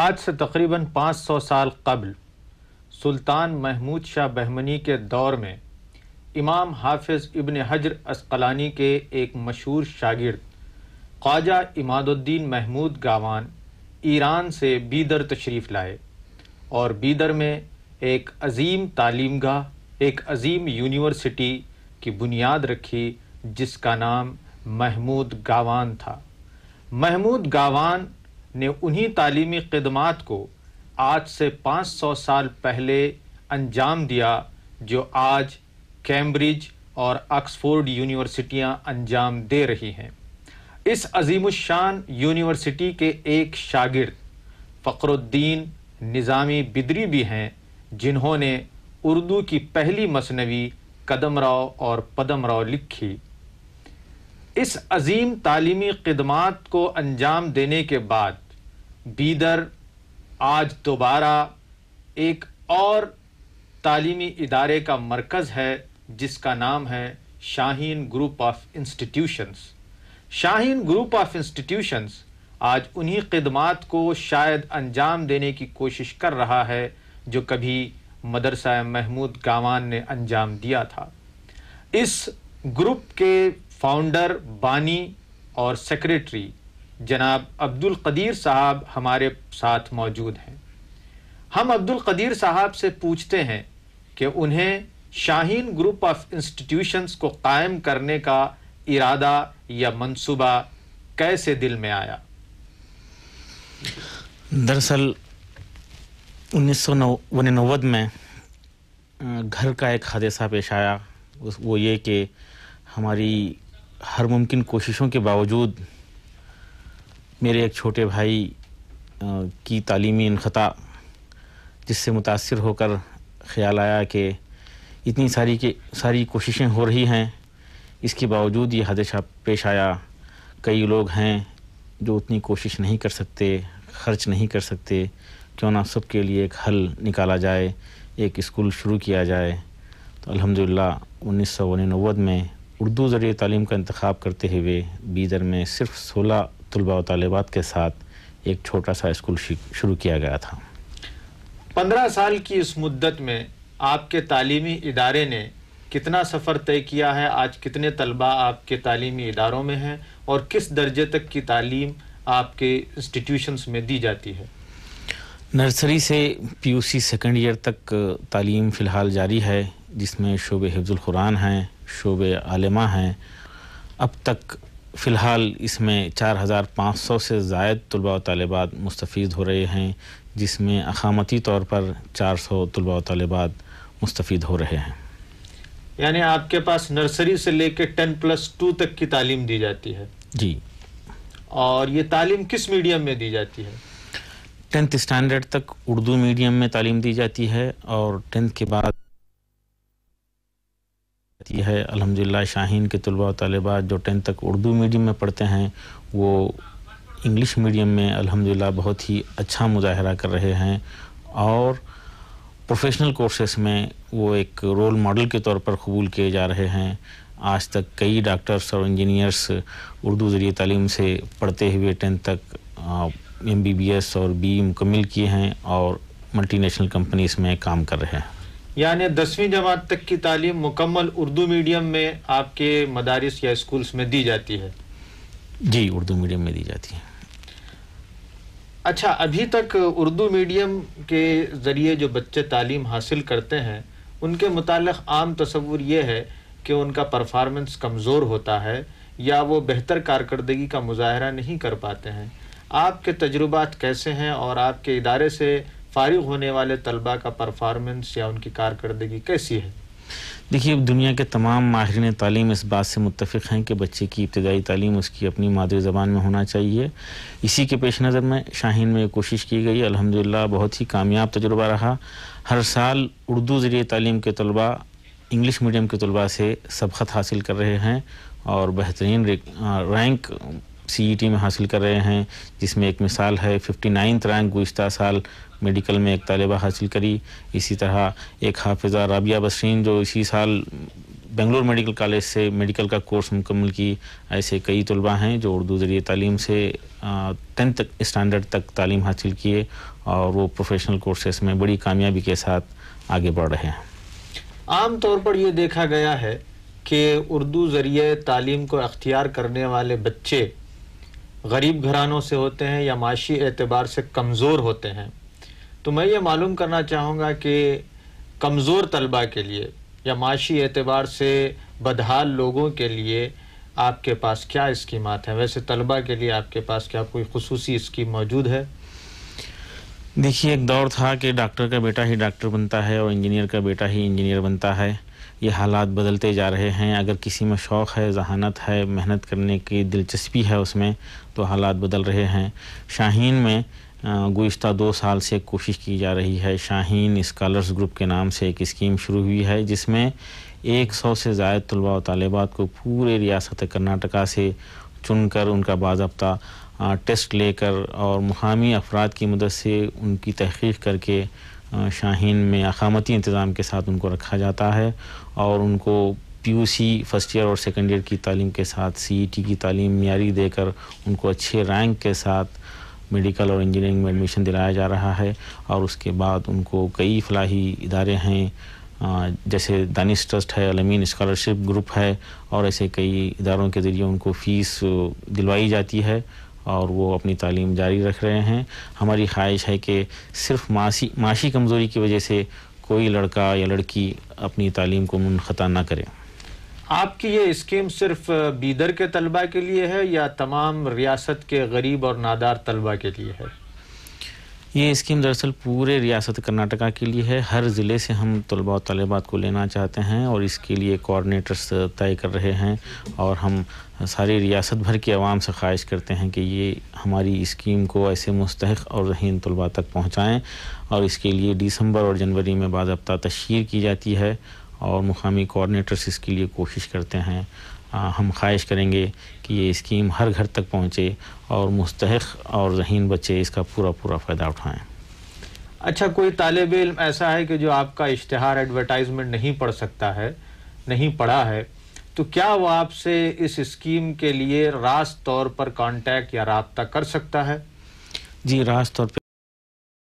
آج سے تقریباً 500 سال قبل سلطان محمود شاہ بہمنی کے دور میں امام حافظ ابن حجر عسقلانی کے ایک مشہور شاگرد خواجہ عماد الدین محمود گاوان ایران سے بیدر تشریف لائے اور بیدر میں ایک عظیم تعلیم گاہ، ایک عظیم یونیورسٹی کی بنیاد رکھی جس کا نام محمود گاوان تھا۔ محمود گاوان نے انہی تعلیمی خدمات کو آج سے 500 سال پہلے انجام دیا جو آج کیمبرج اور آکسفورڈ یونیورسٹیاں انجام دے رہی ہیں۔ اس عظیم الشان یونیورسٹی کے ایک شاگرد فخر الدین نظامی بدری بھی ہیں جنہوں نے اردو کی پہلی مثنوی قدم راؤ اور پدم راؤ لکھی۔ اس عظیم تعلیمی خدمات کو انجام دینے کے بعد بیدر آج دوبارہ ایک اور تعلیمی ادارے کا مرکز ہے جس کا نام ہے Shaheen group of institutions. Shaheen group of institutions آج انہی خدمات کو شاید انجام دینے کی کوشش کر رہا ہے جو کبھی مدرسہ محمود گاوان نے انجام دیا تھا۔ اس گروپ کے فاؤنڈر، بانی اور سیکریٹری جناب عبدالقدیر صاحب ہمارے ساتھ موجود ہیں۔ ہم عبدالقدیر صاحب سے پوچھتے ہیں کہ انہیں شاہین گروپ آف انسٹیٹیوشنز کو قائم کرنے کا ارادہ یا منصوبہ کیسے دل میں آیا؟ دراصل 1999 میں گھر کا ایک حادثہ پیش آیا، وہ یہ کہ ہماری ہر ممکن کوششوں کے باوجود میرے ایک چھوٹے بھائی کی تعلیمی انقطاع، جس سے متاثر ہو کر خیال آیا کہ اتنی ساری کوششیں ہو رہی ہیں، اس کے باوجود یہ حادثہ پیش آیا۔ کئی لوگ ہیں جو اتنی کوشش نہیں کر سکتے، خرچ نہیں کر سکتے، کیوں نہ سب کے لیے ایک حل نکالا جائے، ایک اسکول شروع کیا جائے۔ تو الحمدللہ 1999 میں اردو ذریعہ تعلیم کا انتخاب کرتے ہوئے بیدر میں صرف 16 طلباء و طالبات کے ساتھ ایک چھوٹا سا اسکول شروع کیا گیا تھا۔ 15 سال کی اس مدت میں آپ کے تعلیمی ادارے نے کتنا سفر طے کیا ہے؟ آج کتنے طلباء آپ کے تعلیمی اداروں میں ہیں اور کس درجے تک کی تعلیم آپ کے انسٹیٹیوشنز میں دی جاتی ہے؟ نرسری سے PUC سیکنڈ ایئر تک تعلیم فی الحال جاری ہے، جس میں شعبہ حفظ القرآن ہیں، شعبہ عالمہ ہیں۔ اب تک فی الحال اس میں 4500 سے زائد طلباء و طالبات مستفید ہو رہے ہیں، جس میں اقامتی طور پر 400 طلباء و طالبات مستفید ہو رہے ہیں۔ یعنی آپ کے پاس نرسری سے لے کے 10+2 تک کی تعلیم دی جاتی ہے؟ جی۔ اور یہ تعلیم کس میڈیم میں دی جاتی ہے؟ 10th اسٹینڈرڈ تک اردو میڈیم میں تعلیم دی جاتی ہے، اور 10th کے بعد ہے الحمدللہ شاہین کے طلباء و طالبات جو 10th تک اردو میڈیم میں پڑھتے ہیں وہ انگلش میڈیم میں الحمدللہ بہت ہی اچھا مظاہرہ کر رہے ہیں، اور پروفیشنل کورسز میں وہ ایک رول ماڈل کے طور پر قبول کیے جا رہے ہیں۔ آج تک کئی ڈاکٹرز اور انجینئرز اردو ذریعہ تعلیم سے پڑھتے ہوئے 10th تک MBBS اور BE مکمل کیے ہیں اور ملٹی نیشنل کمپنیز میں کام کر رہے ہیں۔ یعنی 10ویں جماعت تک کی تعلیم مکمل اردو میڈیم میں آپ کے مدارس یا اسکولز میں دی جاتی ہے؟ جی، اردو میڈیم میں دی جاتی ہے۔ اچھا، ابھی تک اردو میڈیم کے ذریعے جو بچے تعلیم حاصل کرتے ہیں ان کے متعلق عام تصور یہ ہے کہ ان کا پرفارمنس کمزور ہوتا ہے یا وہ بہتر کارکردگی کا مظاہرہ نہیں کر پاتے ہیں۔ آپ کے تجربات کیسے ہیں اور آپ کے ادارے سے فارغ ہونے والے طلباء کا پرفارمنس یا ان کی کارکردگی کیسی ہے؟ دیکھیے، دنیا کے تمام ماہرین تعلیم اس بات سے متفق ہیں کہ بچے کی ابتدائی تعلیم اس کی اپنی مادری زبان میں ہونا چاہیے۔ اسی کے پیش نظر میں شاہین میں کوشش کی گئی، الحمدللہ بہت ہی کامیاب تجربہ رہا۔ ہر سال اردو ذریعہ تعلیم کے طلباء انگلش میڈیم کے طلباء سے سبقت حاصل کر رہے ہیں اور بہترین رینک CET میں حاصل کر رہے ہیں، جس میں ایک مثال ہے 59th رینک گزشتہ سال میڈیکل میں ایک طالبہ حاصل کری۔ اسی طرح ایک حافظہ رابعہ بسرین جو اسی سال بنگلور میڈیکل کالج سے میڈیکل کا کورس مکمل کی ایسے کئی طلباء ہیں جو اردو ذریعے تعلیم سے 10th اسٹینڈرڈ تک تعلیم حاصل کیے اور وہ پروفیشنل کورسز میں بڑی کامیابی کے ساتھ آگے بڑھ رہے ہیں۔ عام طور پر یہ دیکھا گیا ہے کہ اردو ذریعے تعلیم کو اختیار کرنے والے بچے غریب گھرانوں سے ہوتے ہیں یا معاشی اعتبار سے کمزور ہوتے ہیں، تو میں یہ معلوم کرنا چاہوں گا کہ کمزور طلباء کے لیے یا معاشی اعتبار سے بدحال لوگوں کے لیے آپ کے پاس کیا اسکیمات ہیں؟ ویسے طلباء کے لیے آپ کے پاس کیا کوئی خصوصی اسکیم موجود ہے؟ دیکھیے، ایک دور تھا کہ ڈاکٹر کا بیٹا ہی ڈاکٹر بنتا ہے اور انجینئر کا بیٹا ہی انجینئر بنتا ہے۔ یہ حالات بدلتے جا رہے ہیں۔ اگر کسی میں شوق ہے، ذہانت ہے، محنت کرنے کی دلچسپی ہے اس میں، تو حالات بدل رہے ہیں۔ شاہین میں گزشتہ 2 سال سے کوشش کی جا رہی ہے۔ شاہین اسکالرز گروپ کے نام سے ایک اسکیم شروع ہوئی ہے جس میں 100 سے زائد طلباء و طالبات کو پورے ریاست کرناٹکا سے چن کر ان کا باضابطہ ٹیسٹ لے کر اور مقامی افراد کی مدد سے ان کی تحقیق کر کے شاہین میں اقامتی انتظام کے ساتھ ان کو رکھا جاتا ہے اور ان کو پی یو سی فرسٹ ایئر اور سیکنڈ ایئر کی تعلیم کے ساتھ سی ای ٹی کی تعلیم معیاری دے کر ان کو اچھے رینک کے ساتھ میڈیکل اور انجینئرنگ میں ایڈمیشن دلایا جا رہا ہے۔ اور اس کے بعد ان کو کئی فلاحی ادارے ہیں جیسے دانش ٹرسٹ ہے، الامین اسکالرشپ گروپ ہے، اور ایسے کئی اداروں کے ذریعے ان کو فیس دلوائی جاتی ہے اور وہ اپنی تعلیم جاری رکھ رہے ہیں۔ ہماری خواہش ہے کہ صرف معاشی کمزوری کی وجہ سے کوئی لڑکا یا لڑکی اپنی تعلیم کو منقطع نہ کرے۔ آپ کی یہ اسکیم صرف بیدر کے طلباء کے لیے ہے یا تمام ریاست کے غریب اور نادار طلباء کے لیے ہے؟ یہ اسکیم دراصل پورے ریاست کرناٹکا کے لیے ہے۔ ہر ضلع سے ہم طلباء و طالبات کو لینا چاہتے ہیں اور اس کے لیے کوآرڈینیٹرز طے کر رہے ہیں، اور ہم ساری ریاست بھر کی عوام سے خواہش کرتے ہیں کہ یہ ہماری اسکیم کو ایسے مستحق اور ذہین طلباء تک پہنچائیں، اور اس کے لیے دسمبر اور جنوری میں باضابطہ تشہیر کی جاتی ہے اور مقامی کوآرڈینیٹرز اس کے لیے کوشش کرتے ہیں۔ ہم خواہش کریں گے کہ یہ اسکیم ہر گھر تک پہنچے اور مستحق اور ذہین بچے اس کا پورا فائدہ اٹھائیں۔ اچھا، کوئی طالب علم ایسا ہے کہ جو آپ کا اشتہار ایڈورٹائزمنٹ نہیں پڑھ سکتا ہے، نہیں پڑھا ہے، تو کیا وہ آپ سے اس اسکیم کے لیے راست طور پر کانٹیکٹ یا رابطہ کر سکتا ہے؟ جی، راست طور پہ